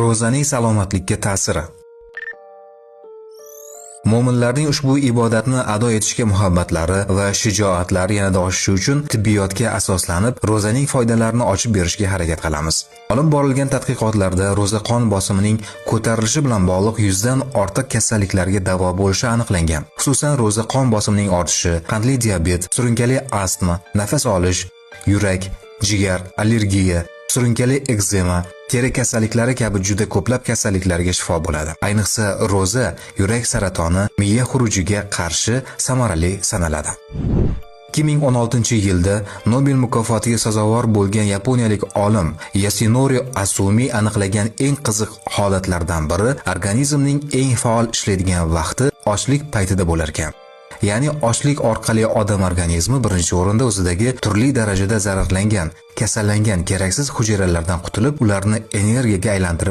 Ro'zaning salomatlikka ta'siri. Mo'minlarning ushbu ibodatni ado etishga muhabbatlari va shijoatlari yanada oshishi uchun tibbiyotga asoslanib, ro'zaning foydalarini ochib berishga harakat qilamiz. Olib borilgan tadqiqotlarda ro'za qon bosimining ko'tarilishi bilan bog'liq 100 dan ortiq kasalliklarga davo bo'lishi aniqlangan. Xususan, ro'za qon bosimining ortishi, qandli diabet, surunkali astma, nafas olish, yurak, jigar, allergiya, surunkali ekzema, teri kasalliklari kabi juda ko'plab kasalliklarga shifo bo'ladi. Ayniqsa, ro'za yurak saratoni, miya xurujiga qarshi samarali sanaladi. 2016-yilda Nobel mukofotiga sazovor bo'lgan yaponiyalik olim Yasunori Asumi aniqlagan eng qiziq holatlardan biri organizmning eng faol ishlaydigan vaqti ochlik paytida bo'lar ekan. Ya'ni ochlik orqali odam organizmi birinchi o'rinda o'zidagi turli darajada zararlangan, kasallangan keraksiz hujayralardan qutulib, ularni energiyaga aylantirib